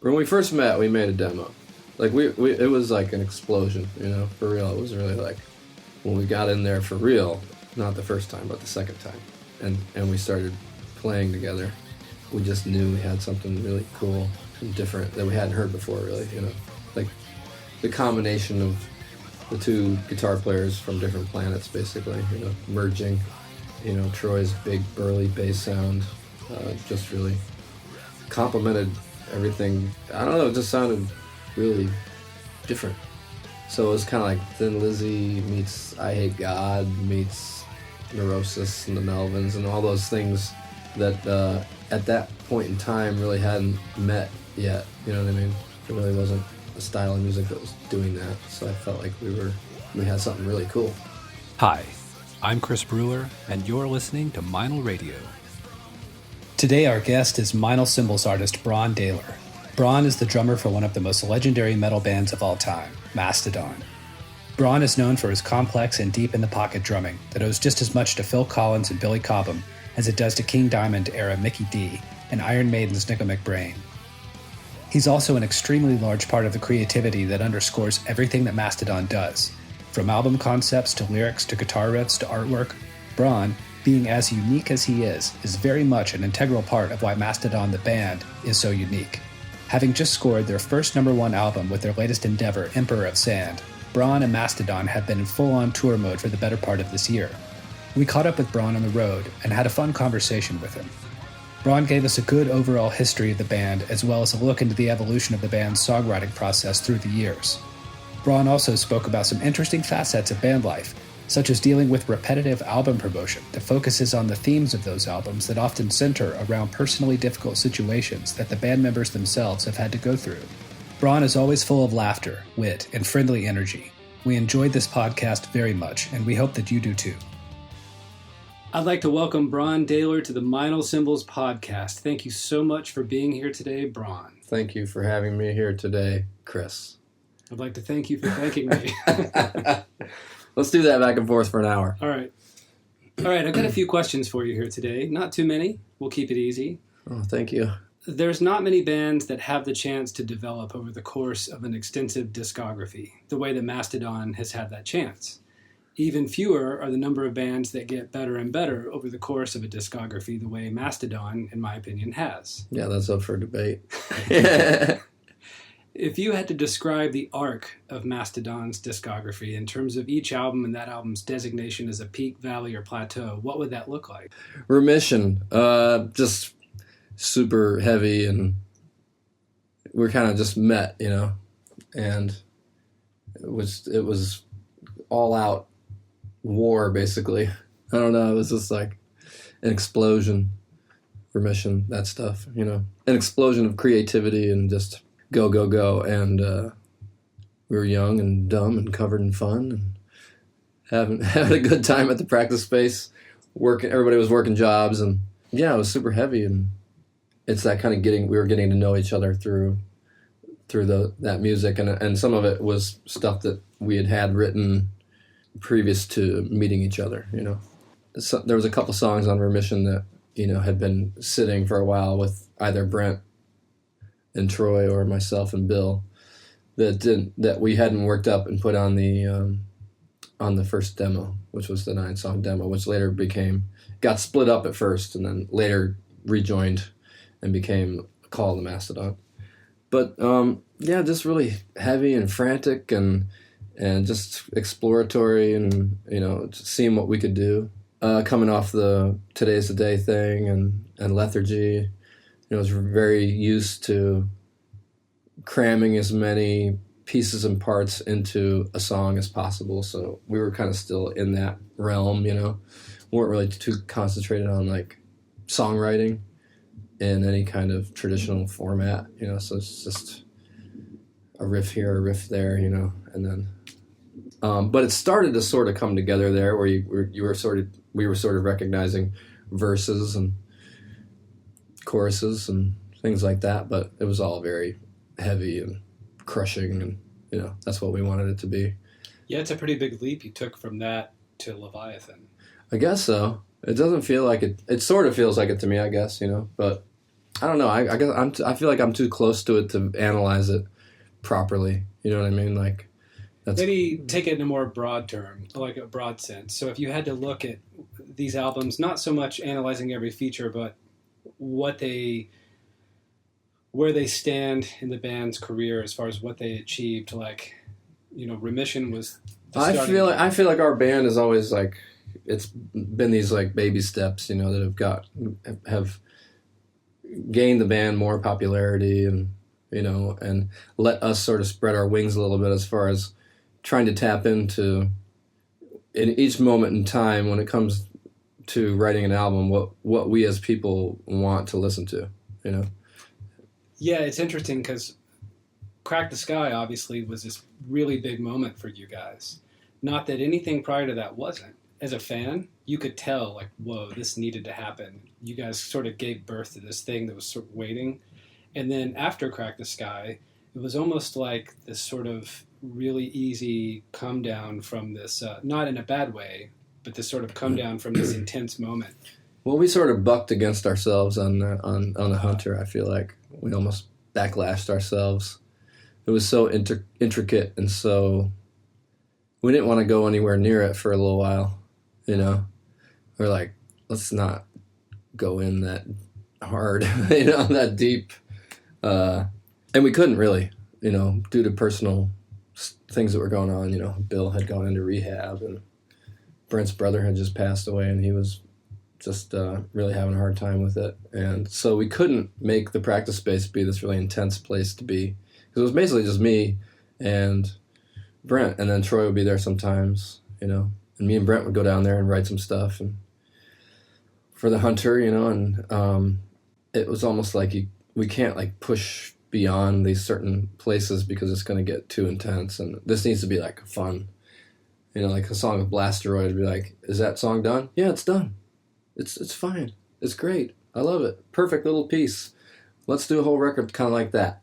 When we first met, we made a demo. Like it was like an explosion, for real. It was really like when we got in there for real, not the first time, but the second time, and we started playing together. We just knew we had something really cool and different that we hadn't heard before, really. Like the combination of the two guitar players from different planets, basically. Merging. Troy's big burly bass sound just really complemented everything. I don't know, it just sounded really different. So it was kind of like Thin Lizzy meets I Hate God meets Neurosis and the Melvins and all those things that at that point in time really hadn't met yet. You know what I mean? There really wasn't a style of music that was doing that. So I felt like we had something really cool. Hi, I'm Chris Brewer, and you're listening to Meinl Radio. Today our guest is Meinl Cymbals artist Brann Dailor. Brann is the drummer for one of the most legendary metal bands of all time, Mastodon. Brann is known for his complex and deep-in-the-pocket drumming that owes just as much to Phil Collins and Billy Cobham as it does to King Diamond-era Mikkey Dee and Iron Maiden's Nickel McBrain. He's also an extremely large part of the creativity that underscores everything that Mastodon does. From album concepts to lyrics to guitar riffs to artwork, Brann, being as unique as he is very much an integral part of why Mastodon the band is so unique. Having just scored their first #1 album with their latest endeavor, Emperor of Sand, Brann and Mastodon have been in full-on tour mode for the better part of this year. We caught up with Brann on the road and had a fun conversation with him. Brann gave us a good overall history of the band as well as a look into the evolution of the band's songwriting process through the years. Brann also spoke about some interesting facets of band life, such as dealing with repetitive album promotion that focuses on the themes of those albums that often center around personally difficult situations that the band members themselves have had to go through. Brann is always full of laughter, wit, and friendly energy. We enjoyed this podcast very much, and we hope that you do too. I'd like to welcome Brann Dailor to the Meinl Cymbals podcast. Thank you so much for being here today, Brann. Thank you for having me here today, Chris. I'd like to thank you for thanking me. Let's do that back and forth for an hour. All right, I've got a few questions for you here today. Not too many. We'll keep it easy. Oh, thank you. There's not many bands that have the chance to develop over the course of an extensive discography, the way that Mastodon has had that chance. Even fewer are the number of bands that get better and better over the course of a discography, the way Mastodon, in my opinion, has. Yeah, that's up for debate. If you had to describe the arc of Mastodon's discography in terms of each album and that album's designation as a peak, valley, or plateau, what would that look like? Remission, just super heavy, and we're kind of just met, and it was all out war, basically. I don't know, it was just like an explosion. Remission, that stuff, an explosion of creativity and just go, go, go. And we were young and dumb and covered in fun and having a good time at the practice space. Everybody was working jobs, and yeah, it was super heavy. And it's that kind of we were getting to know each other through that music, and some of it was stuff that we had written previous to meeting each other. So there was a couple songs on Remission that had been sitting for a while with either Brent and Troy or myself and Bill that we hadn't worked up and put on the first demo, which was the 9-song demo, which later got split up at first and then later rejoined and became Call of the Mastodon. But yeah, just really heavy and frantic and just exploratory and just seeing what we could do. Coming off the Today's the Day thing and Lethargy, I was very used to cramming as many pieces and parts into a song as possible. So we were kind of still in that realm, weren't really too concentrated on like songwriting in any kind of traditional format, so it's just a riff here, a riff there, and then, but it started to sort of come together there where we were sort of recognizing verses and choruses and things like that, but it was all very heavy and crushing, and that's what we wanted it to be. Yeah, it's a pretty big leap you took from that to Leviathan. I guess so. It doesn't feel like it. It sort of feels like it to me, I guess, but I don't know. I guess I feel like I'm too close to it to analyze it properly. You know what I mean? Like, that's Maybe take it in a more broad term, like a broad sense. So if you had to look at these albums, not so much analyzing every feature, but where they stand in the band's career as far as what they achieved. Like, Remission was. I feel like our band is always like, it's been these like baby steps, that have gained the band more popularity and and let us sort of spread our wings a little bit as far as trying to tap into in each moment in time when it comes to writing an album what we as people want to listen to. Yeah, it's interesting because Crack the Sky obviously was this really big moment for you guys. Not that anything prior to that wasn't. As a fan, you could tell, like, whoa, this needed to happen. You guys sort of gave birth to this thing that was sort of waiting. And then after Crack the Sky, it was almost like this sort of really easy come down from this, not in a bad way, but this sort of come down from this intense moment. Well, we sort of bucked against ourselves on the Hunter. I feel like we almost backlashed ourselves. It was so intricate, and so we didn't want to go anywhere near it for a little while. We're like, let's not go in that hard, that deep, and we couldn't really, due to personal things that were going on. Bill had gone into rehab, and Brent's brother had just passed away, and he was just really having a hard time with it. And so we couldn't make the practice space be this really intense place to be. Because it was basically just me and Brent, and then Troy would be there sometimes, and me and Brent would go down there and write some stuff and for the Hunter, and it was almost like we can't like push beyond these certain places because it's going to get too intense, and this needs to be like fun. Like a song of Blasteroid would be like, is that song done? Yeah, it's done. It's fine. It's great. I love it. Perfect little piece. Let's do a whole record kind of like that,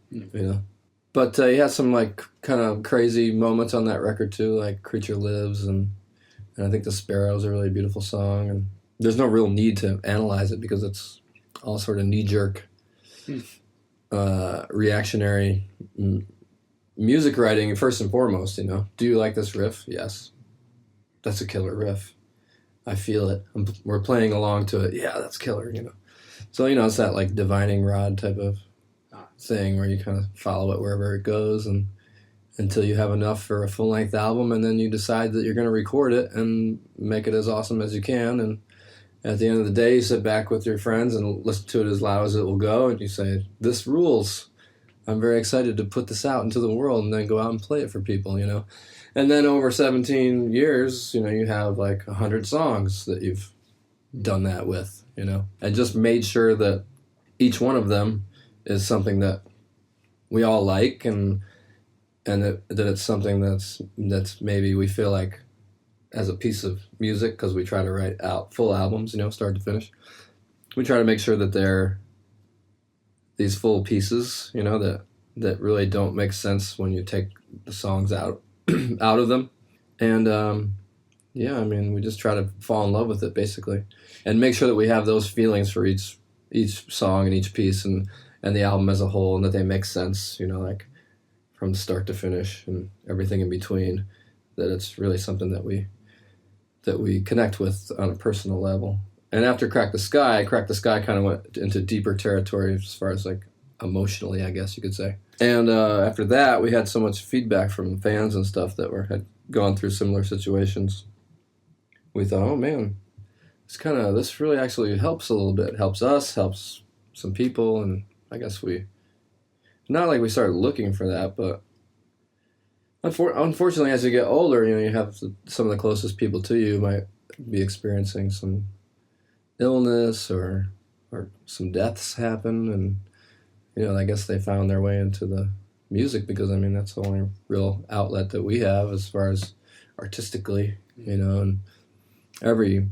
But he had some like kind of crazy moments on that record too, like Creature Lives, and I think The Sparrow is a really beautiful song. And there's no real need to analyze it because it's all sort of knee-jerk, reactionary music writing first and foremost. Do you like this riff? Yes, that's a killer riff. I feel it. We're playing along to it. Yeah, that's killer. So it's that like divining rod type of thing where you kind of follow it wherever it goes and until you have enough for a full-length album, and then you decide that you're going to record it and make it as awesome as you can. And at the end of the day, you sit back with your friends and listen to it as loud as it will go, and you say, this rules. I'm very excited to put this out into the world, and then go out and play it for people, And then over 17 years, you have like 100 songs that you've done that with, and just made sure that each one of them is something that we all like, and that it's something that's maybe we feel like as a piece of music, because we try to write out full albums, start to finish. We try to make sure that they're these full pieces, that really don't make sense when you take the songs out of them. And we just try to fall in love with it basically, and make sure that we have those feelings for each song and each piece and the album as a whole, and that they make sense, like from start to finish and everything in between, that it's really something that we connect with on a personal level. And after Crack the Sky kind of went into deeper territory as far as like emotionally, I guess you could say. And after that, we had so much feedback from fans and stuff that had gone through similar situations. We thought, oh man, this really actually helps a little bit. It helps us, helps some people, and I guess not like we started looking for that, but unfortunately, as you get older, you have some of the closest people to you might be experiencing some illness or some deaths happen, and I guess they found their way into the music because that's the only real outlet that we have as far as artistically, and I would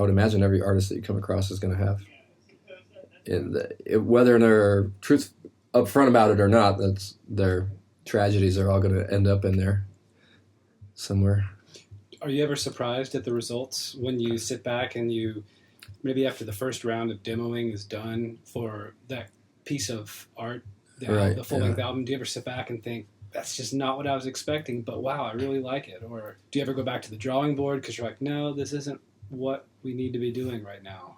imagine every artist that you come across is going to have, whether they're truth upfront about it or not, that's their tragedies are all going to end up in there somewhere. Are you ever surprised at the results when you sit back and you maybe after the first round of demoing is done for that piece of art, the full-length album, do you ever sit back and think, that's just not what I was expecting, but wow, I really like it? Or do you ever go back to the drawing board because you're like, no, this isn't what we need to be doing right now?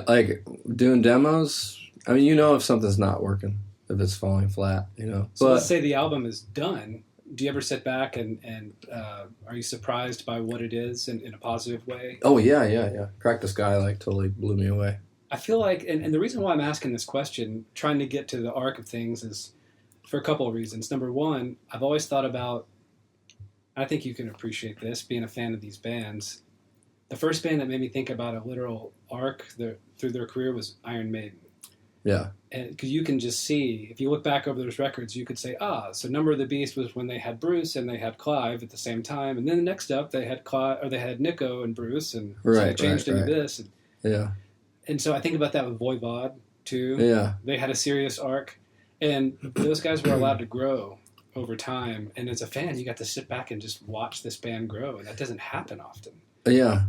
Like doing demos, I mean, if something's not working, if it's falling flat, So let's say the album is done. Do you ever sit back and are you surprised by what it is in a positive way? Oh, yeah. Crack the Sky, totally blew me away. I feel like, and the reason why I'm asking this question, trying to get to the arc of things, is for a couple of reasons. Number one, I've always thought about, I think you can appreciate this, being a fan of these bands. The first band that made me think about a literal arc through their career was Iron Maiden. Yeah. And because you can just see, if you look back over those records, you could say, so Number of the Beast was when they had Bruce and they had Clive at the same time, and then the next up they had they had Nico and Bruce, and so they changed into this. And so I think about that with Voivod too. Yeah. They had a serious arc, and those guys were allowed to grow over time. And as a fan, you got to sit back and just watch this band grow, and that doesn't happen often. Yeah.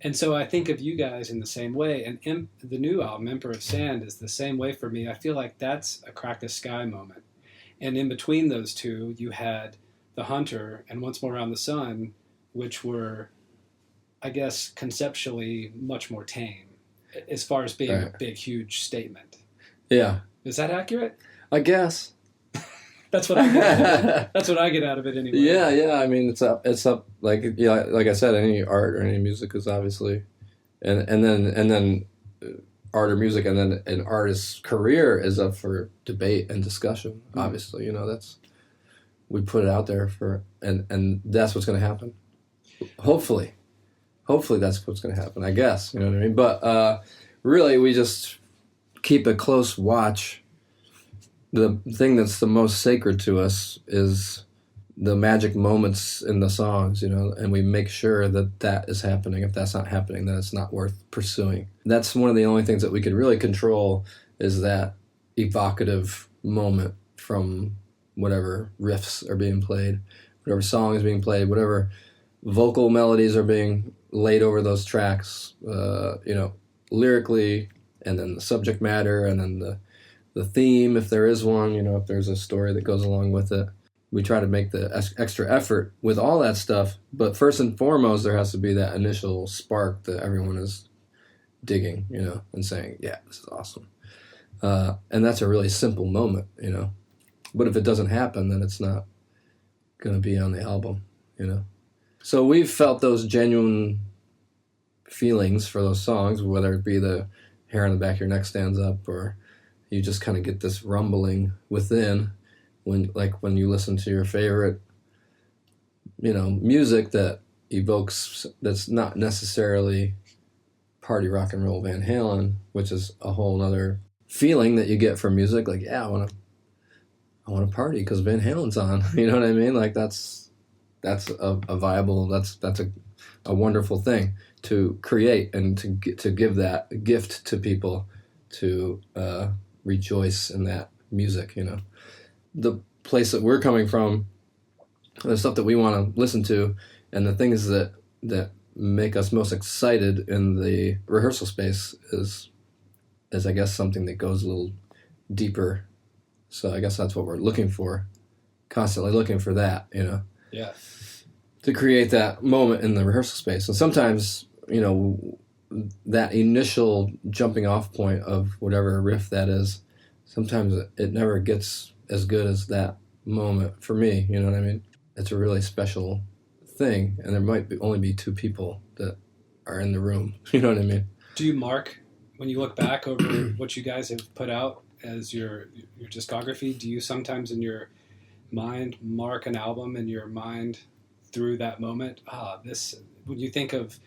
And so I think of you guys in the same way, and the new album, Emperor of Sand, is the same way for me. I feel like that's a Crack the Sky moment. And in between those two, you had The Hunter and Once More Around the Sun, which were, I guess, conceptually much more tame, as far as being a big, huge statement. Yeah. Is that accurate? I guess. That's what I get. That's what I get out of it anyway. Yeah. I mean, it's up. Like I said, any art or any music is obviously, and then art or music, and then an artist's career is up for debate and discussion. Mm-hmm. Obviously, we put it out there and that's what's going to happen. Hopefully that's what's going to happen. I guess, you know what I mean. But really, we just keep a close watch. The thing that's the most sacred to us is the magic moments in the songs, and we make sure that is happening. If that's not happening, then it's not worth pursuing. That's one of the only things that we could really control, is that evocative moment from whatever riffs are being played, whatever song is being played, whatever vocal melodies are being laid over those tracks, lyrically, and then the subject matter, and then the theme, if there is one, if there's a story that goes along with it. We try to make the extra effort with all that stuff, but first and foremost, there has to be that initial spark that everyone is digging, and saying, yeah, this is awesome. And that's a really simple moment, But if it doesn't happen, then it's not going to be on the album, So we've felt those genuine feelings for those songs, whether it be the hair on the back of your neck stands up, or you just kind of get this rumbling within when you listen to your favorite, music that evokes, that's not necessarily party rock and roll Van Halen, which is a whole other feeling that you get from music. Like, yeah, I want to party because Van Halen's on. You know what I mean? Like that's a viable, that's a wonderful thing to create and to give that gift to people to rejoice in that music, The place that we're coming from, the stuff that we want to listen to, and the things that make us most excited in the rehearsal space is I guess something that goes a little deeper. So I guess that's what we're looking for, constantly looking for that, Yeah. To create that moment in the rehearsal space. And sometimes, that initial jumping off point of whatever riff that is, sometimes it never gets as good as that moment for me, you know what I mean? It's a really special thing, and there might only be two people that are in the room, you know what I mean? Do you mark, when you look back over what you guys have put out as your discography, do you sometimes in your mind mark an album in your mind through that moment? When you think of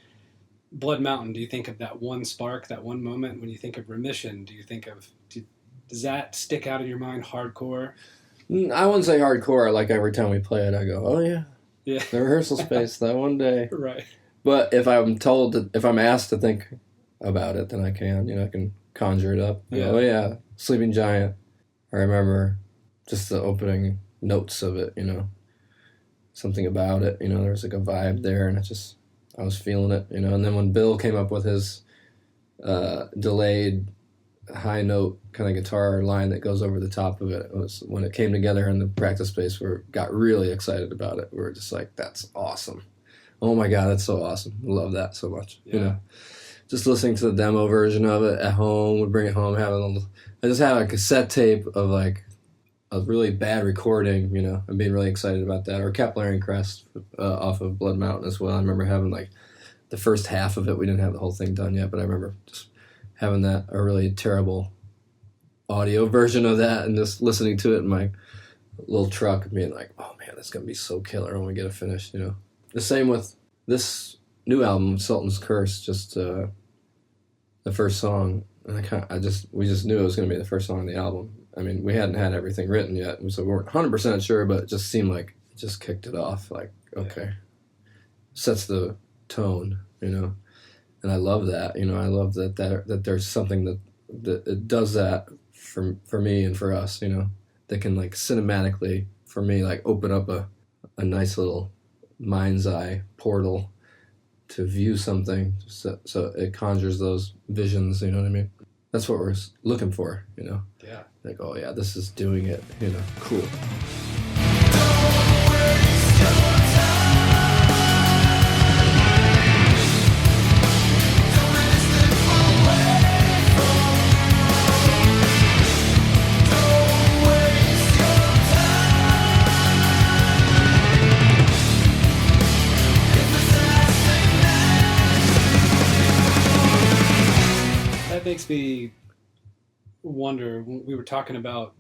Blood Mountain, do you think of that one spark, that one moment? When you think of Remission, do you think of, does that stick out in your mind hardcore? I wouldn't say hardcore. Like every time we play it, I go, oh yeah, the rehearsal space that one day. Right. But if I'm asked to think about it, then I can, I can conjure it up. Yeah. Oh yeah, Sleeping Giant. I remember just the opening notes of it, something about it, there's like a vibe there, and I was feeling it, and then when Bill came up with his delayed high note kind of guitar line that goes over the top of it. It was when it came together in the practice space, we got really excited about it. We were just like, that's awesome. Oh my God, that's so awesome. I love that so much. Yeah. You know, just listening to the demo version of it at home, would bring it home, I just had a cassette tape of like a really bad recording, you know, and being really excited about that. Or Keplerian Crest off of Blood Mountain as well. I remember having like the first half of it. We didn't have the whole thing done yet, but I remember just having a really terrible audio version of that and just listening to it in my little truck and being like, oh man, that's going to be so killer when we get it finished, you know. The same with this new album, Sultan's Curse, just the first song. And we just knew it was going to be the first song on the album. I mean, we hadn't had everything written yet, so we weren't 100% sure, but it just seemed like it just kicked it off. Like, okay, sets the tone, you know. And I love that, you know. I love that there's something that it does that for me and for us, you know, that can like cinematically for me like open up a nice little mind's eye portal to view something, so it conjures those visions, you know what I mean? That's what we're looking for, you know? Yeah. Like, oh yeah, this is doing it, you know, cool. Makes me wonder. We were talking about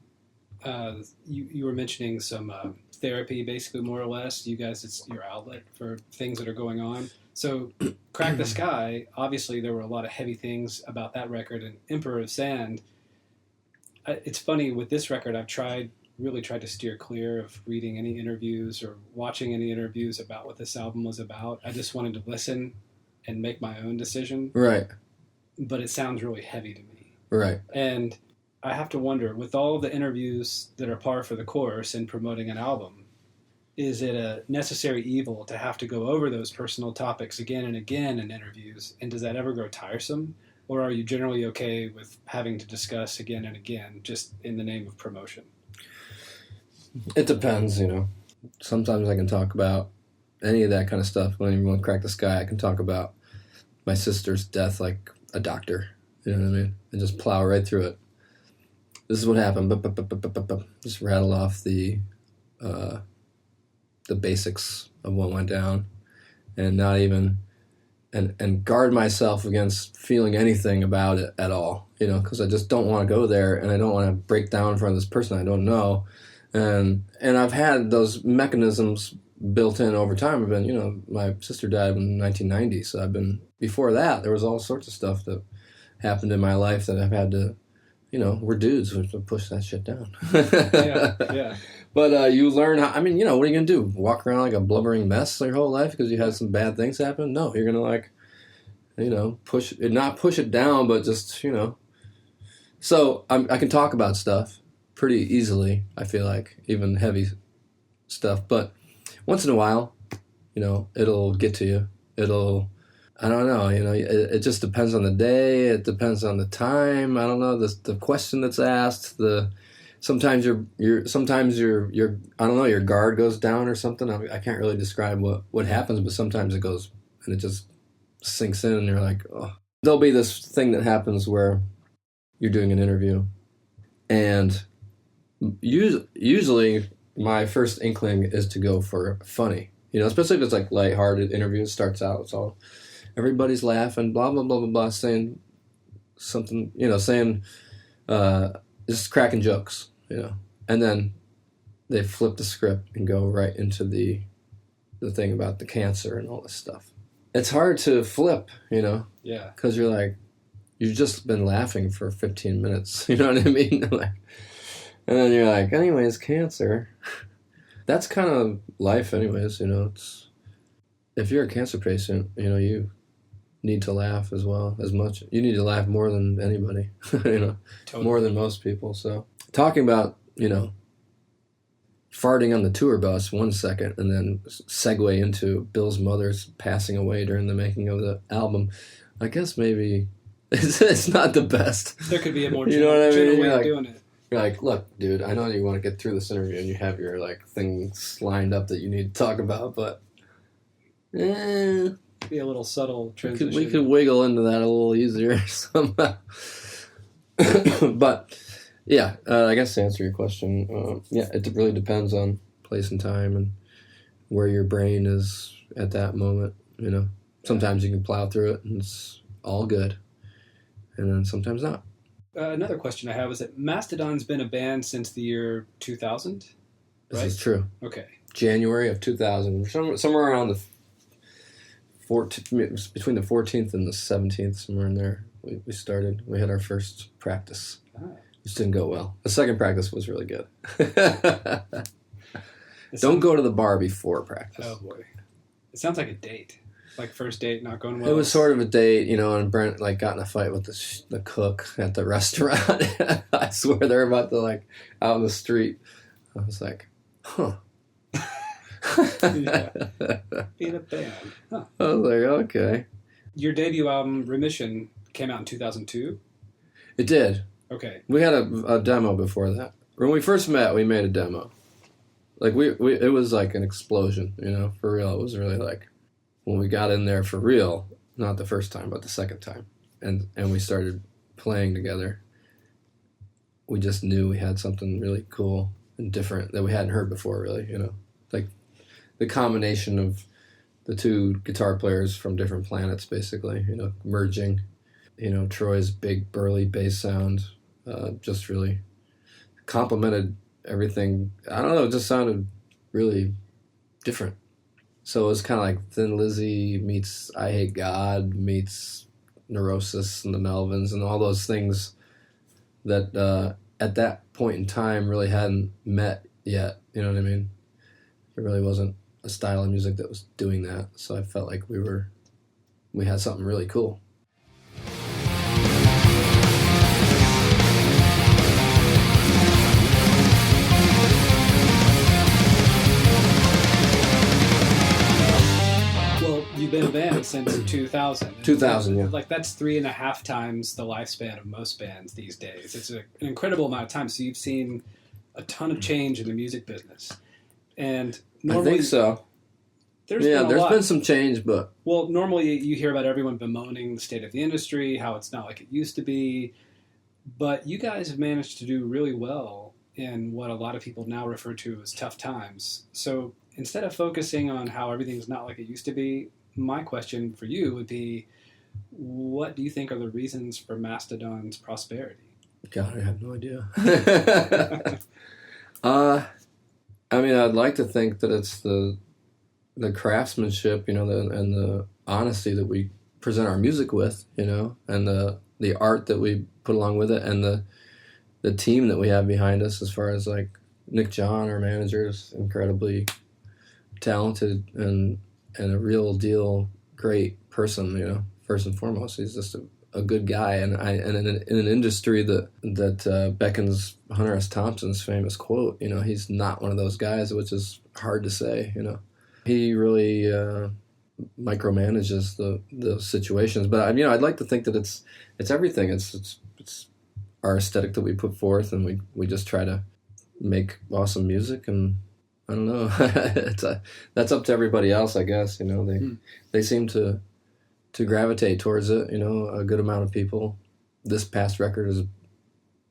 you were mentioning some therapy, basically, more or less. You guys, it's your outlet for things that are going on. So Crack the Sky, obviously there were a lot of heavy things about that record, and Emperor of Sand. It's funny with this record, I've really tried to steer clear of reading any interviews or watching any interviews about what this album was about. I just wanted to listen and make my own decision. Right. But it sounds really heavy to me. Right. And I have to wonder, with all of the interviews that are par for the course in promoting an album, is it a necessary evil to have to go over those personal topics again and again in interviews? And does that ever grow tiresome? Or are you generally okay with having to discuss again and again just in the name of promotion? It depends, you know. Sometimes I can talk about any of that kind of stuff. When you want to Crack the Sky, I can talk about my sister's death like a doctor, you know what I mean? And just plow right through it. This is what happened. Just rattle off the basics of what went down, and not even and guard myself against feeling anything about it at all, you know, because I just don't want to go there, and I don't want to break down in front of this person I don't know, and I've had those mechanisms built in over time. I've been, you know, my sister died in 1990, so before that, there was all sorts of stuff that happened in my life that I've had to, you know, we're dudes, we have to push that shit down. Yeah. But you learn how, I mean, you know, what are you going to do? Walk around like a blubbering mess your whole life because you had some bad things happen? No, you're going to like, you know, not push it down, but just, you know. So I can talk about stuff pretty easily, I feel like, even heavy stuff, but once in a while, you know, it'll get to you. I don't know, you know, it just depends on the day. It depends on the time. I don't know, the question that's asked. Sometimes your I don't know, your guard goes down or something. I can't really describe what happens, but sometimes it goes and it just sinks in, and you're like, oh. There'll be this thing that happens where you're doing an interview, and usually my first inkling is to go for funny, you know, especially if it's like lighthearted interview. It starts out, it's all, everybody's laughing, blah, blah, blah, blah, blah, saying something, you know, just cracking jokes, you know, and then they flip the script and go right into the thing about the cancer and all this stuff. It's hard to flip, you know, Yeah. because you're like, you've just been laughing for 15 minutes, you know what I mean? Like, and then you're like, anyways, cancer. That's kind of life anyways, you know. If you're a cancer patient, you know, you need to laugh as well, as much. You need to laugh more than anybody, you know, Totally. more than most people. So talking about, you know, farting on the tour bus 1 second and then segue into Bill's mother's passing away during the making of the album, I guess maybe It's not the best. There could be a more You know what I mean? general way You're of like- doing it. You're like, look, dude, I know you want to get through this interview and you have your like things lined up that you need to talk about, but Be a little subtle transition. we could wiggle into that a little easier somehow. But yeah, I guess to answer your question, yeah, it really depends on place and time and where your brain is at that moment. You know, sometimes you can plow through it and it's all good, and then sometimes not. Another question I have is that Mastodon's been a band since the year 2000, This right? is true. Okay. January of 2000, somewhere around the 14th, between the 14th and the 17th, somewhere in there, we started. We had our first practice, which didn't go well. The second practice was really good. Don't go to the bar before practice. Oh boy, it sounds like a date, like first date not going well. It was sort of a date, you know, and Brent like got in a fight with the cook at the restaurant. I swear they're about to like out in the street. I was like, huh. Yeah. In a band. Huh. I was like, okay. Your debut album, Remission, came out in 2002? It did. Okay. We had a demo before that. When we first met, we made a demo. Like it was like an explosion, you know, for real. It was really like when we got in there for real, not the first time, but the second time, and we started playing together. We just knew we had something really cool and different that we hadn't heard before, really, you know, like the combination of the two guitar players from different planets, basically, you know, merging. You know, Troy's big burly bass sound just really complemented everything. I don't know, it just sounded really different. So it was kind of like Thin Lizzy meets I Hate God meets Neurosis and the Melvins and all those things that at that point in time really hadn't met yet. You know what I mean? It really wasn't a style of music that was doing that. So I felt like we had something really cool. You've been a band since 2000. 2000, yeah. Like, that's 3.5 times the lifespan of most bands these days. It's an incredible amount of time. So you've seen a ton of change in the music business. And normally, I think so. There's been some change, but... Well, normally you hear about everyone bemoaning the state of the industry, how it's not like it used to be. But you guys have managed to do really well in what a lot of people now refer to as tough times. So instead of focusing on how everything's not like it used to be, my question for you would be, what do you think are the reasons for Mastodon's prosperity? God, I have no idea. I mean, I'd like to think that it's the craftsmanship, you know, and the honesty that we present our music with, you know, and the art that we put along with it, and the team that we have behind us, as far as like Nick John, our manager, is incredibly talented and a real deal great person, you know. First and foremost, he's just a good guy, and in an industry that beckons Hunter S. Thompson's famous quote, you know, he's not one of those guys, which is hard to say, you know. He really micromanages the situations, but you know, I'd like to think that it's everything. It's our aesthetic that we put forth, and we just try to make awesome music, and I don't know. That's up to everybody else, I guess. You know, they seem to gravitate towards it. You know, a good amount of people. This past record is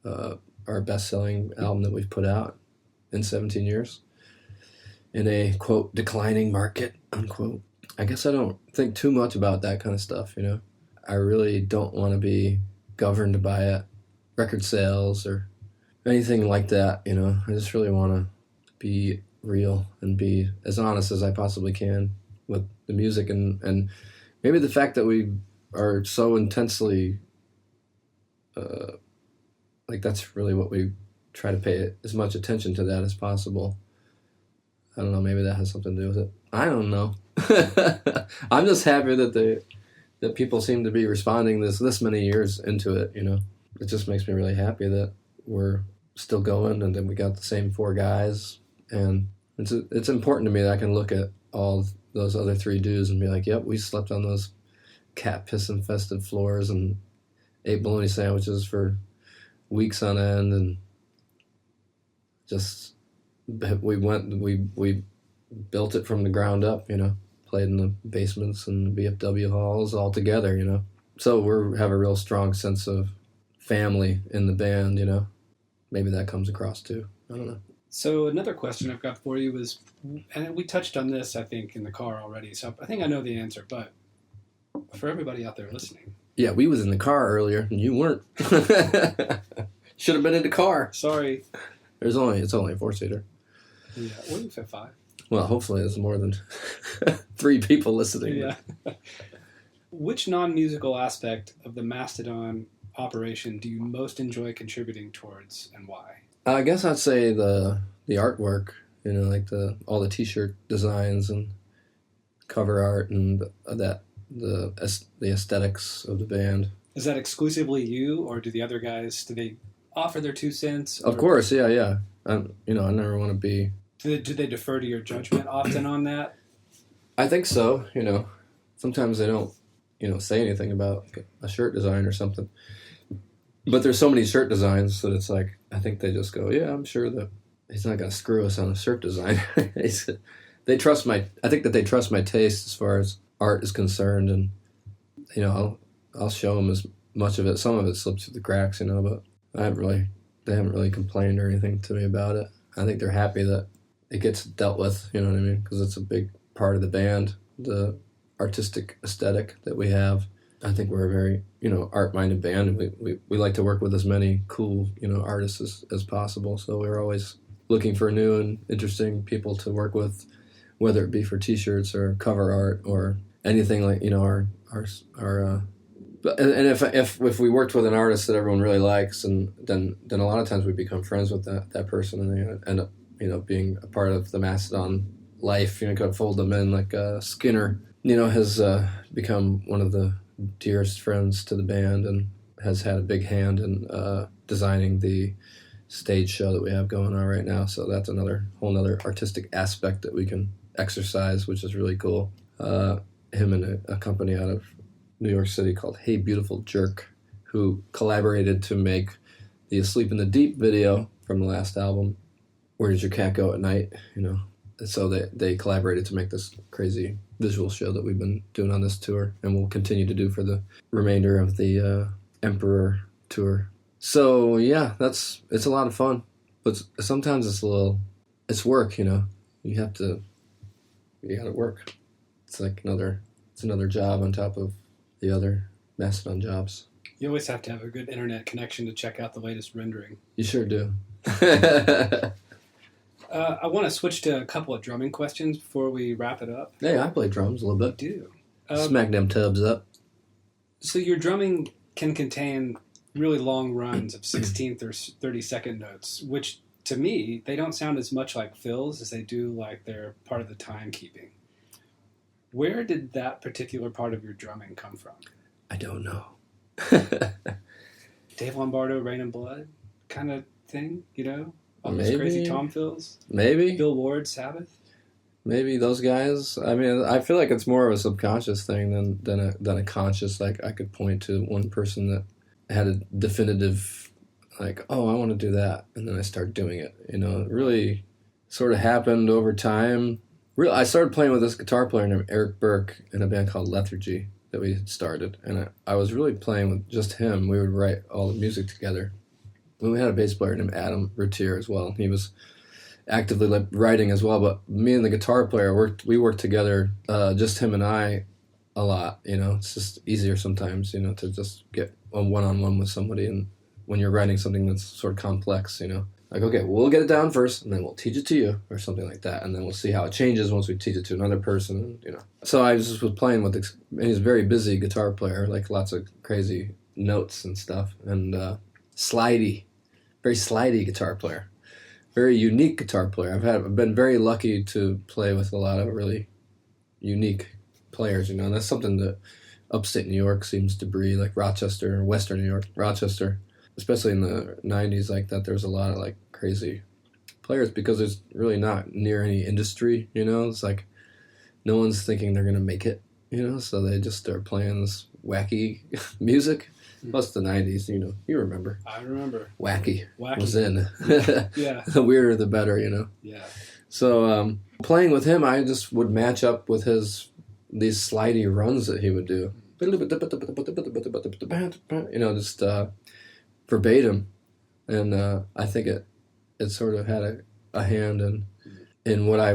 our best-selling album that we've put out in 17 years in a, quote, declining market, unquote. I guess I don't think too much about that kind of stuff, you know. I really don't want to be governed by record sales or anything like that, you know. I just really want to be real and be as honest as I possibly can with the music, and maybe the fact that we are so intensely like, that's really what we try to pay as much attention to that as possible. I don't know, maybe that has something to do with it. I don't know. I'm just happy that people seem to be responding this many years into it, you know. It just makes me really happy that we're still going, and then we got the same 4 guys, and it's important to me that I can look at all those other 3 dudes and be like, yep, we slept on those cat piss infested floors and ate bologna sandwiches for weeks on end, and just we built it from the ground up, played in the basements and VFW halls all together, So we have a real strong sense of family in the band, Maybe that comes across too. I don't know. So another question I've got for you was, and we touched on this, I think, in the car already, so I think I know the answer, but for everybody out there listening. Yeah, we was in the car earlier, and you weren't. Should have been in the car. Sorry. It's only a 4-seater. Yeah, what do you fit 5? Well, hopefully there's more than 3 people listening. Yeah. Which non-musical aspect of the Mastodon operation do you most enjoy contributing towards, and why? I guess I'd say the artwork, like all the T-shirt designs and cover art and the aesthetics of the band. Is that exclusively you, or do the other guys, do they offer their 2 cents? Of course, yeah. I never want to be... Do they defer to your judgment often on that? I think so, Sometimes they don't, say anything about a shirt design or something. But there's so many shirt designs that it's like, I think they just go, yeah, I'm sure that he's not going to screw us on a shirt design. I think that they trust my taste as far as art is concerned, and, I'll show them as much of it. Some of it slips through the cracks, but they haven't really complained or anything to me about it. I think they're happy that it gets dealt with, you know what I mean? Because it's a big part of the band, the artistic aesthetic that we have. I think we're a very, art-minded band, and we like to work with as many cool, artists as possible. So we're always looking for new and interesting people to work with, whether it be for T-shirts or cover art or anything like, and if we worked with an artist that everyone really likes, and then a lot of times we become friends with that person, and they end up, being a part of the Mastodon life. Could fold them in, like Skinner, has become one of the dearest friends to the band and has had a big hand in designing the stage show that we have going on right now. So that's whole nother artistic aspect that we can exercise, which is really cool. Him and a company out of New York City called Hey Beautiful Jerk, who collaborated to make the Asleep in the Deep video from the last album, Where Does Your Cat Go at Night, So they collaborated to make this crazy visual show that we've been doing on this tour, and we'll continue to do for the remainder of the Emperor tour. So yeah, it's a lot of fun, but sometimes it's work, you gotta work. It's like another job on top of the other Mastodon jobs. You always have to have a good internet connection to check out the latest rendering. You sure do. I want to switch to a couple of drumming questions before we wrap it up. Hey, I play drums a little bit. You do. Smack them tubs up. So your drumming can contain really long runs of 16th or 32nd notes, which to me, they don't sound as much like fills as they do like they're part of the timekeeping. Where did that particular part of your drumming come from? I don't know. Dave Lombardo, Rain and Blood kind of thing, All those Maybe. crazy tom fills? Maybe. Bill Ward, Sabbath? Maybe those guys. I mean, I feel like it's more of a subconscious thing than a conscious. Like, I could point to one person that had a definitive, like, oh, I want to do that, and then I start doing it. It really sort of happened over time. I started playing with this guitar player named Eric Burke in a band called Lethargy that we started, and I was really playing with just him. We would write all the music together. We had a bass player named Adam Routier as well. He was actively writing as well, but me and the guitar player we worked together, just him and I, a lot. It's just easier sometimes, to just get a one-on-one with somebody, and when you're writing something that's sort of complex, like, okay, we'll get it down first, and then we'll teach it to you, or something like that, and then we'll see how it changes once we teach it to another person, So I just was playing with, and he's a very busy guitar player, like lots of crazy notes and stuff, and very slidey guitar player, very unique guitar player. I've been very lucky to play with a lot of really unique players, and that's something that upstate New York seems to breed, like Rochester, Western New York, Rochester, especially in the 90s, like that. There's a lot of like crazy players because there's really not near any industry, It's like no one's thinking they're gonna make it, So they just start playing this wacky music, Plus the 90s, you remember. I remember. Wacky. Wacky. Was in. Yeah. The weirder the better, Yeah. So playing with him, I just would match up with these slidey runs that he would do. Just verbatim. And I think it sort of had a hand in what I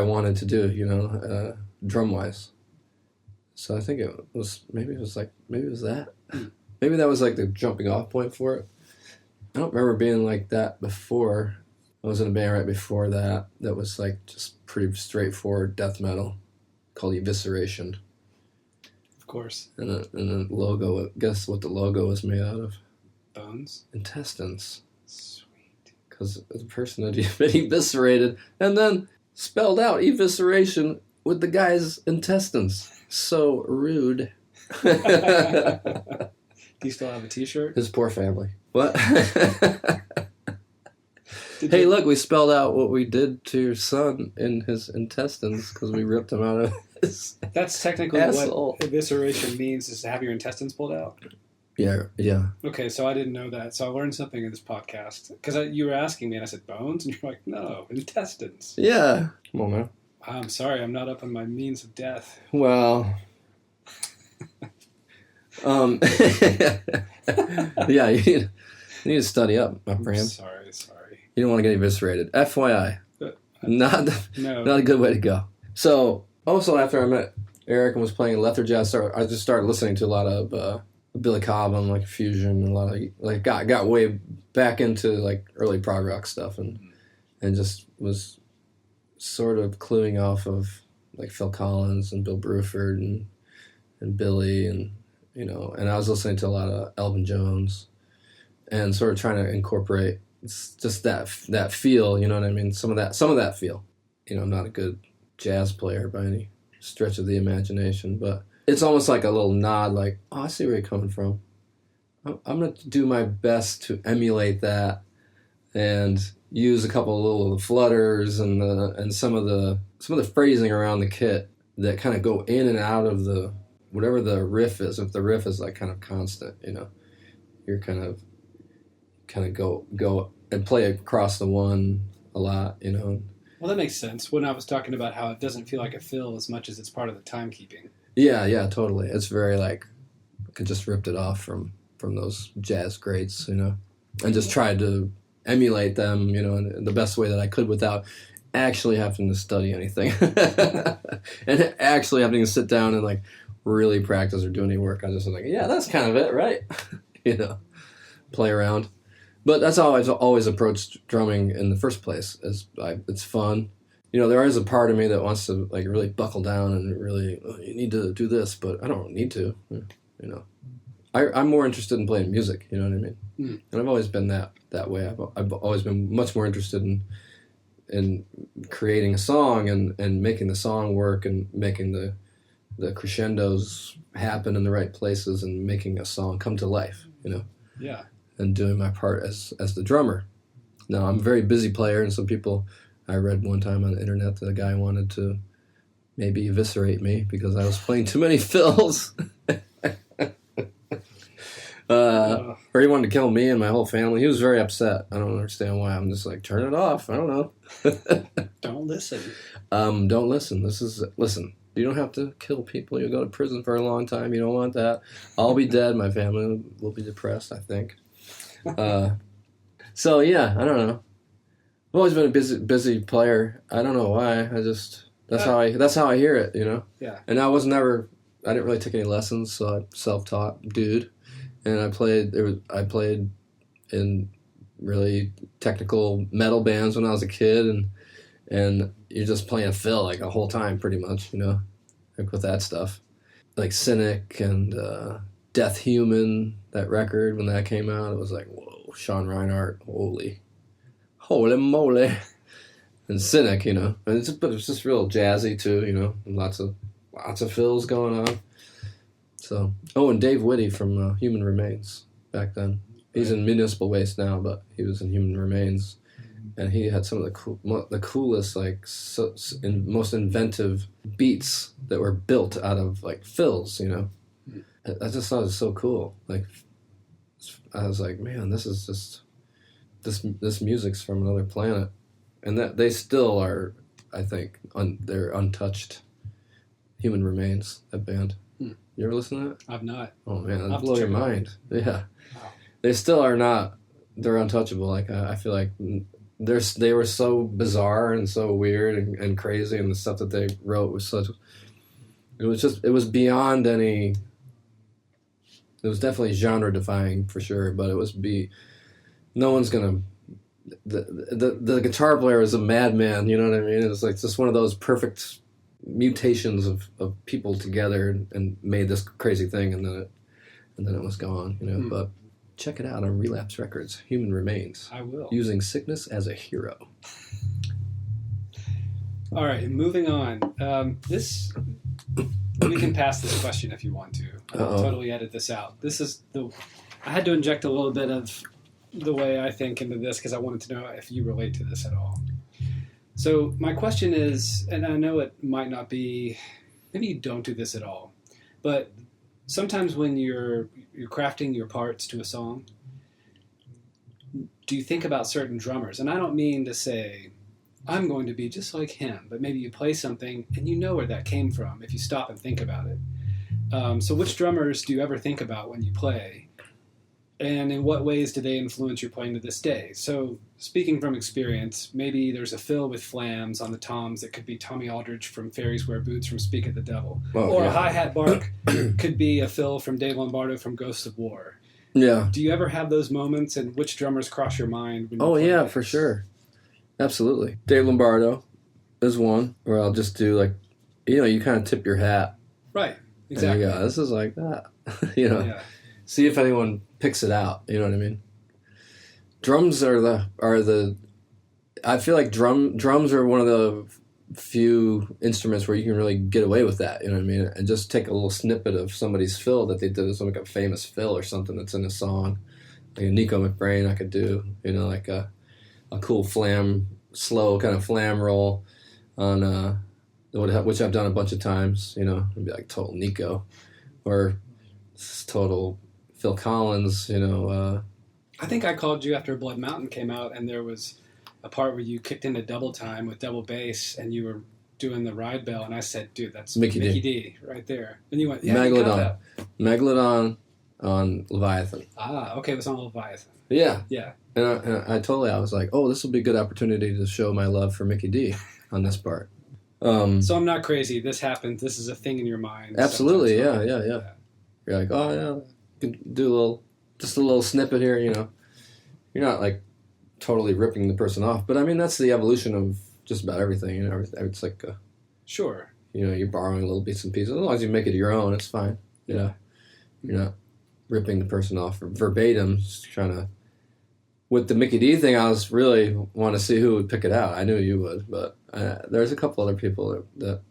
wanted to do, drum-wise. So I think maybe it was that. Maybe that was like the jumping off point for it. I don't remember being like that before. I was in a band right before that was like just pretty straightforward death metal called Evisceration. Of course. And the logo, guess what the logo was made out of? Bones? Intestines. Sweet. Because the person had been eviscerated and then spelled out evisceration with the guy's intestines. So rude. Do you still have a t-shirt? His poor family. What? Hey, look, we spelled out what we did to your son in his intestines because we ripped him out of his That's technically asshole. what evisceration means, is to have your intestines pulled out. Yeah. Okay, so I didn't know that. So I learned something in this podcast. Because you were asking me, and I said bones, and you're like, no, intestines. Yeah. Come on, man. I'm sorry, I'm not up on my means of death. Well... yeah, you need to study up, my friend. Sorry. You don't want to get eviscerated. FYI. Not a good way to go. So, also after I met Eric and was playing Leather Jazz, I just started listening to a lot of Billy Cobham, like Fusion, and a lot of, got way back into, like, early prog rock stuff, and just was sort of cluing off of, like, Phil Collins and Bill Bruford and Billy, and I was listening to a lot of Elvin Jones and sort of trying to incorporate just that feel, you know what I mean? Some of that feel. I'm not a good jazz player by any stretch of the imagination, but it's almost like a little nod, like, oh, I see where you're coming from. I'm going to do my best to emulate that and use a couple of little flutters and some of the phrasing around the kit that kind of go in and out of the whatever the riff is. If the riff is like kind of constant, you're kind of go and play across the one a lot, Well, that makes sense. When I was talking about how it doesn't feel like a fill as much as it's part of the timekeeping. Yeah, totally. It's very like I could just ripped it off from those jazz greats, and just tried to emulate them, in the best way that I could without actually having to study anything and actually having to sit down and like really practice or do any work. I just was like, yeah, that's kind of it, right? Play around. But that's how I've always approached drumming in the first place. It's fun. There is a part of me that wants to like really buckle down and really, you need to do this, but I don't need to. I'm more interested in playing music. You know what I mean? Mm. And I've always been that way. I've always been much more interested in creating a song and making the song work and making the crescendos happen in the right places and making a song come to life. Yeah. And doing my part as the drummer. Now, I'm a very busy player, and some people, I read one time on the internet that a guy wanted to maybe eviscerate me because I was playing too many fills. Or he wanted to kill me and my whole family. He was very upset. I don't understand why. I'm just like, turn it off. I don't know. Don't listen. Don't listen. Listen. You don't have to kill people. You'll go to prison for a long time. You don't want that. I'll be dead. My family will be depressed, I think. So yeah, I don't know. I've always been a busy player. I don't know why. That's how I hear it, Yeah. And I didn't really take any lessons, so I'm self-taught dude. And I played in really technical metal bands when I was a kid, and you're just playing fill like a whole time pretty much, like with that stuff. Like Cynic and Death Human, that record, when that came out, it was like, whoa, Sean Reinhart, holy moly. And Cynic, but it's just real jazzy too, and lots of fills going on. So, and Dave Whitty from Human Remains back then. He's in Municipal Waste now, but he was in Human Remains. And he had some of the coolest, like, most inventive beats that were built out of, like, fills, I just thought it was so cool. Like, I was like, man, this is just this music's from another planet, and that they still are. I think they're untouched human remains. That band. You ever listen to that? I've not. Oh man, that'd blow your mind. Yeah, wow. They still are not. They're untouchable. Like I feel like they were so bizarre and so weird and crazy, and the stuff that they wrote was such. It was beyond any. It was definitely genre defying for sure, but it was no one's gonna. The guitar player is a madman. You know what I mean? It's like just one of those perfect mutations of people together and made this crazy thing, and then it was gone. You know, but. Check it out on Relapse Records, Human Remains. I will. Using Sickness as a Hero. All right, moving on. We can pass this question if you want to. I'll totally edit this out. I had to inject a little bit of the way I think into this because I wanted to know if you relate to this at all. So my question is, and I know it might not be, maybe you don't do this at all, but sometimes when you're crafting your parts to a song, do you think about certain drummers? And I don't mean to say, I'm going to be just like him, but maybe you play something and you know where that came from if you stop and think about it. So which drummers do you ever think about when you play? And in what ways do they influence your playing to this day? So speaking from experience, maybe there's a fill with flams on the toms that could be Tommy Aldridge from Fairies Wear Boots from Speak of the Devil. Or a hi-hat bark could be a fill from Dave Lombardo from Ghosts of War. Yeah. Do you ever have those moments, and which drummers cross your mind? When you play for sure. Absolutely. Dave Lombardo is one where I'll just do like, you kind of tip your hat. Right. Exactly. And you go, this is like that. Yeah. See if anyone picks it out. You know what I mean? Drums are the. I feel like drums are one of the few instruments where you can really get away with that. You know what I mean? And just take a little snippet of somebody's fill that they did as like a famous fill or something that's in a song, like a Nico McBrain I could do. Like a cool slow kind of flam roll on which I've done a bunch of times. It'd be like total Nico, or total Phil Collins, I think I called you after Blood Mountain came out, and there was a part where you kicked into double time with double bass, and you were doing the ride bell, and I said, dude, that's Mickey D right there. And you went, yeah, Megalodon. You got that. Megalodon on Leviathan. Ah, okay, it was on Leviathan. Yeah. Yeah. And I was like, oh, this will be a good opportunity to show my love for Mickey D on this part. So I'm not crazy. This happens. This is a thing in your mind. Absolutely, yeah. You're like, oh, yeah. Do just a little snippet here, You're not like totally ripping the person off, but I mean that's the evolution of just about everything. It's like sure. You're borrowing little bits and pieces. As long as you make it your own, it's fine. You're not ripping the person off verbatim. Just trying to. With the Mickey D thing, I was really want to see who would pick it out. I knew you would, but there's a couple other people that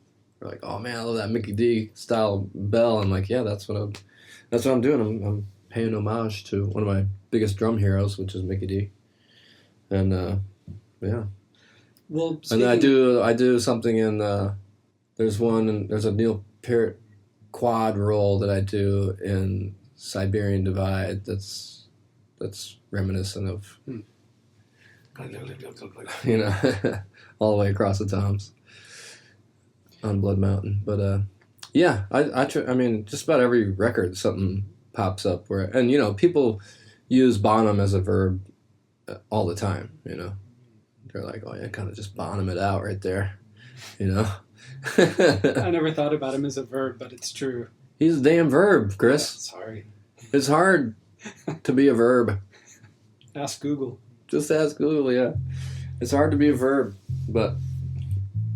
were like, "Oh man, I love that Mickey D style bell." I'm like, "Yeah, that's what I'm doing. I'm paying homage to one of my biggest drum heroes, which is Mickey D." And yeah. Well, and I do something in there's a Neil Peart quad roll that I do in Siberian Divide that's reminiscent of all the way across the toms on Blood Mountain. But yeah, I mean just about every record something pops up where, and people use Bonham as a verb all the time. They're like, oh yeah, kind of just Bonham it out right there. I never thought about him as a verb, but it's true. He's a damn verb, Chris. Yeah, sorry. It's hard to be a verb. Ask Google. Just ask Google, yeah. It's hard to be a verb, but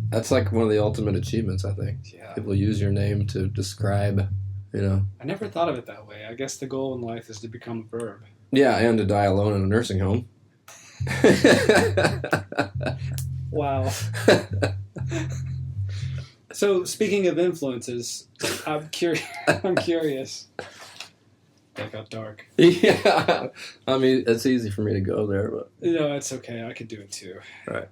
that's like one of the ultimate achievements, I think. Yeah. People use your name to describe, I never thought of it that way. I guess the goal in life is to become a verb. Yeah, and to die alone in a nursing home. Wow. So, speaking of influences, I'm curious. That got dark. Yeah. I mean, it's easy for me to go there, but... No, it's okay. I could do it too. Right.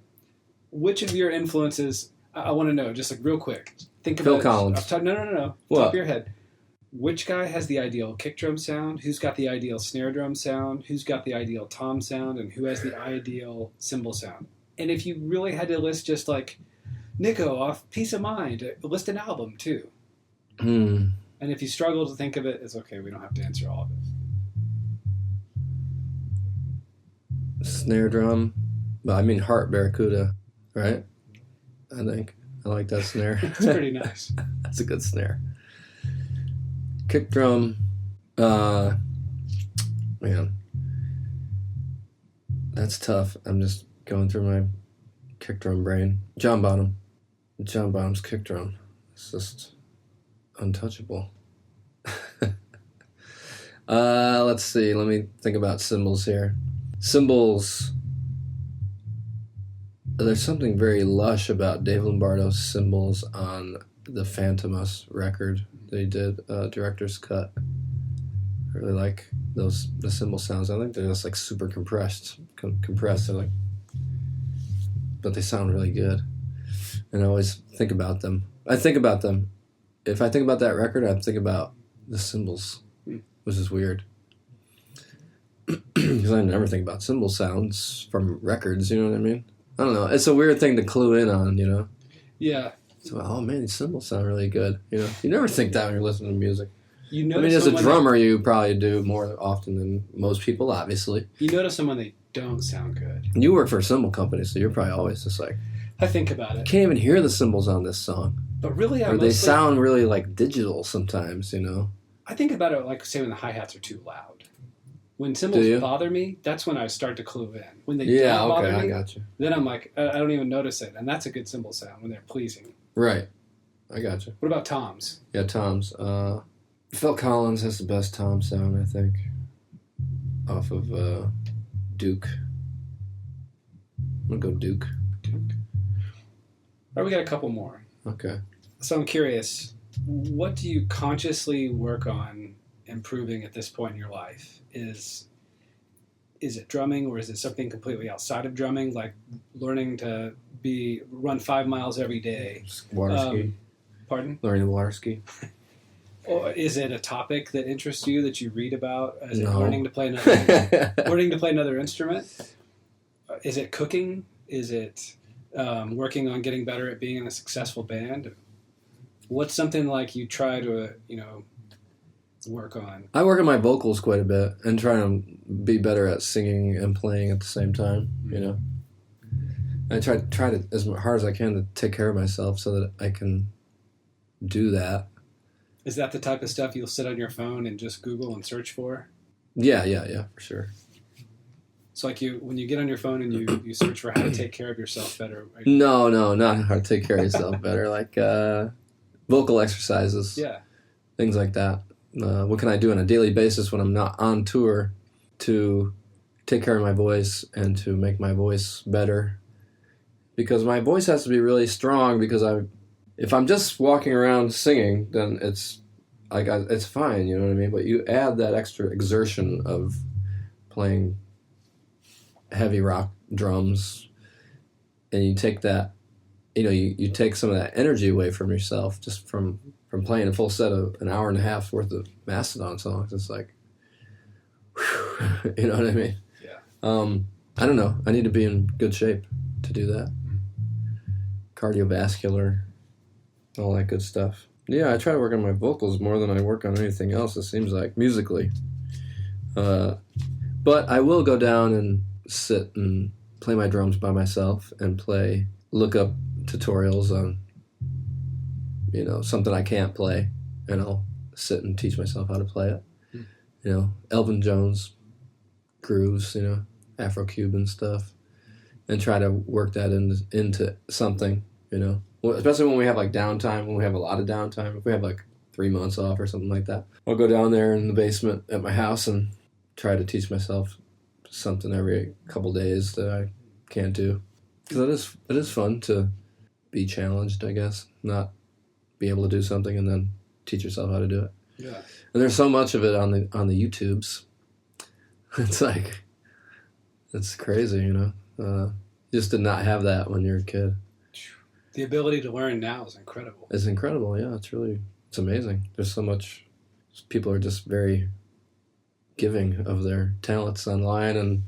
Which of your influences, I want to know, just like real quick. Think about Phil Collins. No. What? Top of your head. which guy has the ideal kick drum sound, who's got the ideal snare drum sound, who's got the ideal tom sound, and who has the ideal cymbal sound. And if you really had to list just like Nico off Peace of Mind, list an album too. And if you struggle to think of it, it's okay. We don't have to answer all of it. Snare drum. Well, I mean Heart Barracuda, right? I think. I like that snare. It's pretty nice. That's a good snare. Kick drum. Man. That's tough. I'm just going through my kick drum brain. John Bonham. John Bonham's kick drum. It's just untouchable. Let's see. Let me think about cymbals here. Cymbals. There's something very lush about Dave Lombardo's cymbals on the Phantomus record they did, Director's Cut. I really like the cymbal sounds. I think they're just like super compressed. They're like, but they sound really good. And I always think about them. If I think about that record, I think about the cymbals, which is weird. Because I never think about cymbal sounds from records, you know what I mean? I don't know. It's a weird thing to clue in on, you know? Yeah. So, oh man, these cymbals sound really good. You know, you never think that when you're listening to music. You I mean, as a drummer, you probably do more often than most people, obviously. You notice them when they don't sound good. You work for a cymbal company, so you're probably always just like, I think about it. I can't even hear the cymbals on this song. But really, they sound really like digital sometimes, you know? I think about it like, say, when the hi-hats are too loud. When cymbals bother me, that's when I start to clue in. When they don't bother me, I got you. Then I'm like, I don't even notice it. And that's a good cymbal sound when they're pleasing. Right. I got you. What about toms? Yeah, toms. Phil Collins has the best tom sound, I think, off of Duke. I'm going to go Duke. All right, we got a couple more. Okay. So I'm curious, what do you consciously work on improving at this point in your life? Is it drumming, or is it something completely outside of drumming, like learning to run 5 miles every day? Water ski. Pardon? Learning to water ski. Or is it a topic that interests you that you read about? Is it No. learning to play another instrument? Is it cooking? Is it working on getting better at being in a successful band? What's something like you try to, work on? I work on my vocals quite a bit and try to be better at singing and playing at the same time, you know. I try to, as hard as I can, to take care of myself so that I can do that. Is that the type of stuff you'll sit on your phone and just Google and search for? Yeah, for sure. So like when you get on your phone and you search for how to take care of yourself better. Right? No, not how to take care of yourself better. Like vocal exercises. Yeah. Things like that. What can I do on a daily basis when I'm not on tour to take care of my voice and to make my voice better? Because my voice has to be really strong, because if I'm just walking around singing, then it's fine, you know what I mean? But you add that extra exertion of playing heavy rock drums, and you take that, you take some of that energy away from yourself just from playing a full set of an hour and a half worth of Mastodon songs. It's like, whew, you know what I mean? Yeah. I don't know. I need to be in good shape to do that. Cardiovascular, all that good stuff. Yeah, I try to work on my vocals more than I work on anything else, it seems like, musically. But I will go down and sit and play my drums by myself and look up tutorials on, something I can't play, and I'll sit and teach myself how to play it. Elvin Jones grooves, Afro-Cuban stuff, and try to work that into something, especially when we have like downtime, when we have a lot of downtime. If we have like 3 months off or something like that, I'll go down there in the basement at my house and try to teach myself something every couple days that I can't do. Because it is fun to be challenged, I guess, not be able to do something and then teach yourself how to do it. Yeah. And there's so much of it on the YouTubes. It's like, it's crazy, You just did not have that when you were a kid. The ability to learn now is incredible. It's incredible, yeah. It's amazing. There's so much people are just very giving of their talents online, and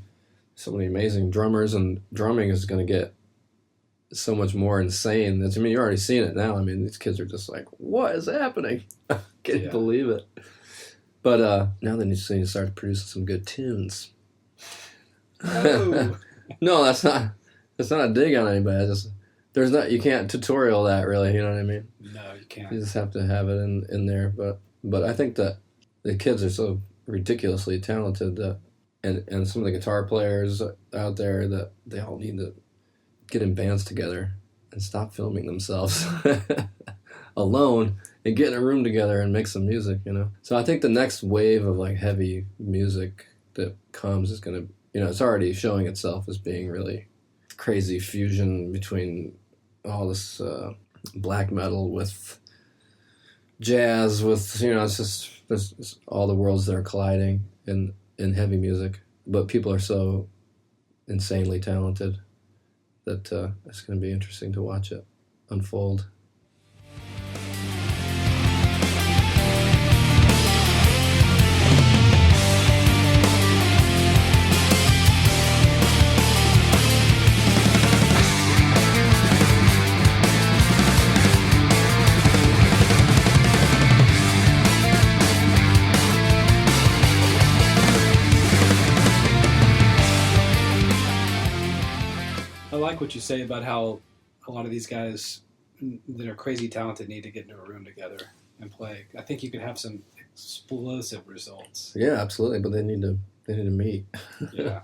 so many amazing drummers, and drumming is going to get so much more insane. I mean, you're already seeing it now. I mean, these kids are just like, what is happening? I can't believe it. But now they need to start producing some good tunes. Oh. No, that's not a dig on anybody. You can't tutorial that really, you know what I mean? No, you can't. You just have to have it in there. But I think that the kids are so ridiculously talented that, and some of the guitar players out there, that they all need to get in bands together and stop filming themselves alone and get in a room together and make some music, you know? So I think the next wave of like heavy music that comes is going to, you know, it's already showing itself as being really crazy fusion between all this black metal with jazz, with, you know, it's just it's all the worlds that are colliding in heavy music. But people are so insanely talented that it's going to be interesting to watch it unfold. I like what you say about how a lot of these guys that are crazy talented need to get into a room together and play. I think you could have some explosive results. Yeah, absolutely. But they need to meet. Yeah.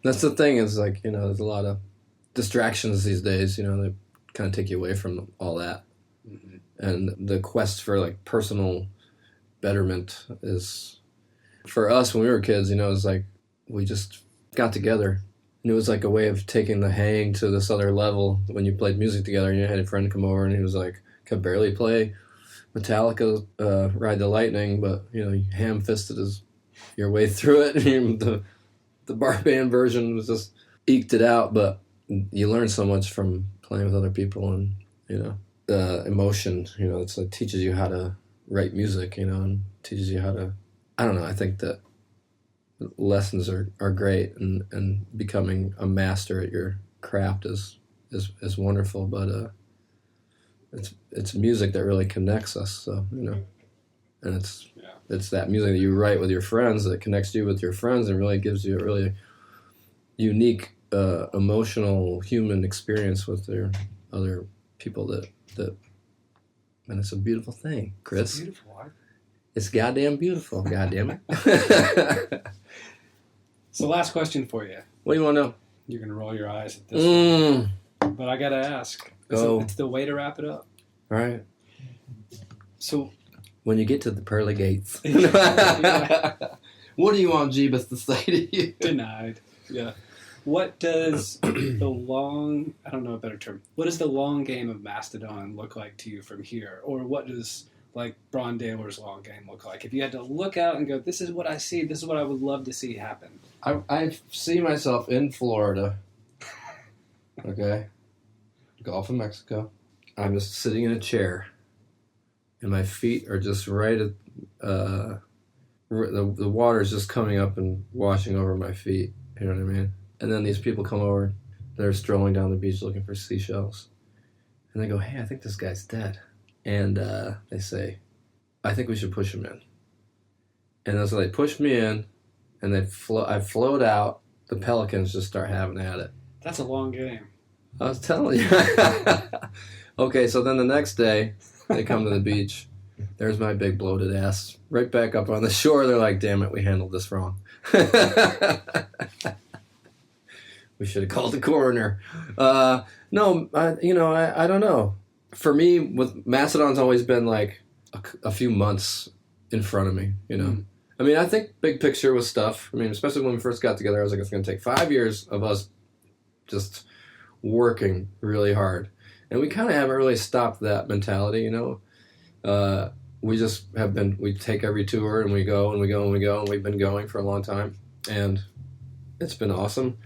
That's the thing, is like, you know, there's a lot of distractions these days, you know, that kind of take you away from all that. Mm-hmm. And the quest for like personal betterment is, for us when we were kids, you know, it was like we just got together. And it was like a way of taking the hang to this other level when you played music together, and you had a friend come over and he was like, could barely play Metallica, Ride the Lightning, but, you know, you ham-fisted your way through it. The bar band version was just eked it out, but you learn so much from playing with other people, and, you know, emotion, you know, it teaches you how to write music, you know, and teaches you how to, I don't know, I think that lessons are great, and becoming a master at your craft is wonderful, but it's music that really connects us, so, you know, and it's that music that you write with your friends that connects you with your friends and really gives you a really unique emotional human experience with their other people that and it's a beautiful thing, Chris. It's beautiful. It's goddamn beautiful, goddamn it. So last question for you. What do you want to know? You're going to roll your eyes at this one. But I got to ask. Go. It's the way to wrap it up. All right. So when you get to the pearly gates, what do you want Jeebus to say to you? Denied. Yeah. What does I don't know a better term. What does the long game of Mastodon look like to you from here? Or what does, like, Brann Dailor's long game look like? If you had to look out and go, this is what I see, this is what I would love to see happen. I see myself in Florida. Okay. Gulf of Mexico. I'm just sitting in a chair, and my feet are just right at the water's just coming up and washing over my feet. You know what I mean? And then these people come over. They're strolling down the beach looking for seashells, and they go, "Hey, I think this guy's dead." And they say, "I think we should push him in." And so they push me in, and I float out. The pelicans just start having at it. That's a long game. I was telling you. Okay, so then the next day, they come to the beach. There's my big bloated ass right back up on the shore. They're like, damn it, we handled this wrong. We should have called the coroner. No, I don't know. For me, with Mastodon's always been like a few months in front of me, you know. Mm. I mean, I think big picture was stuff. I mean, especially when we first got together, I was like, it's going to take 5 years of us just working really hard. And we kind of haven't really stopped that mentality, you know. We just we take every tour and we go and we go and we go, and we've been going for a long time. And it's been awesome.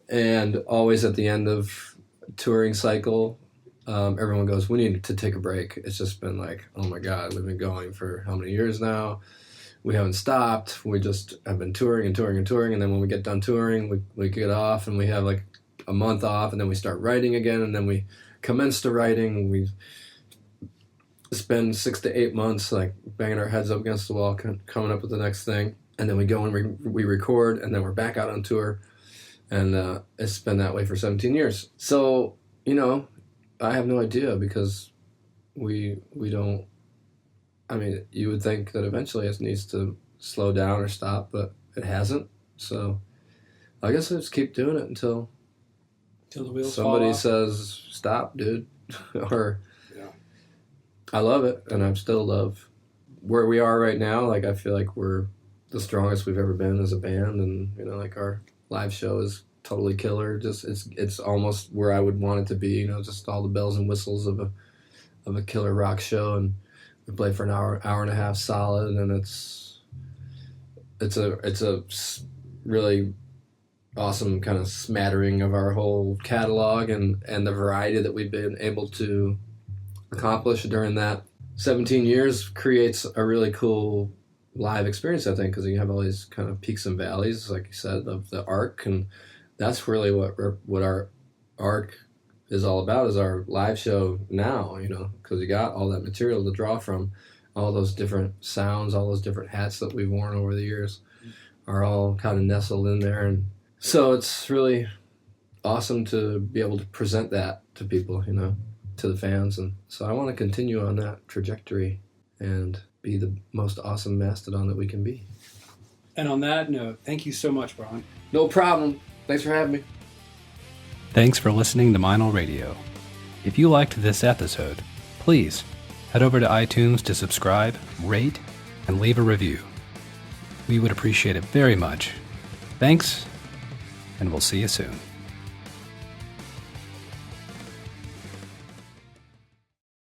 And always at the end of touring cycle, everyone goes, we need to take a break. It's just been like, oh my God, we've been going for how many years now? We haven't stopped. We just have been touring and touring and touring. And then when we get done touring, we get off and we have like a month off, and then we start writing again. And then we commence to writing. We spend 6 to 8 months like banging our heads up against the wall, coming up with the next thing. And then we go and we record, and then we're back out on tour. And it's been that way for 17 years. So, you know, I have no idea, because we don't, I mean, you would think that eventually it needs to slow down or stop, but it hasn't. So I guess I just keep doing it until the wheels somebody fall off. says, stop, dude. Or Yeah. I love it, and I still love where we are right now. Like, I feel like we're the strongest we've ever been as a band, and, you know, like our live show is totally killer. Just it's almost where I would want it to be, you know, just all the bells and whistles of a killer rock show. And we play for an hour and a half solid, and it's a really awesome kind of smattering of our whole catalog and the variety that we've been able to accomplish during that 17 years creates a really cool live experience, I think, because you have all these kind of peaks and valleys, like you said, of the arc, and that's really what our arc is all about, is our live show now, you know, because you got all that material to draw from. All those different sounds, all those different hats that we've worn over the years are all kind of nestled in there. And so it's really awesome to be able to present that to people, you know, to the fans. And so I want to continue on that trajectory and be the most awesome Mastodon that we can be. And on that note, thank you so much, Brann. No problem. Thanks for having me. Thanks for listening to Meinl Radio. If you liked this episode, please head over to iTunes to subscribe, rate, and leave a review. We would appreciate it very much. Thanks, and we'll see you soon.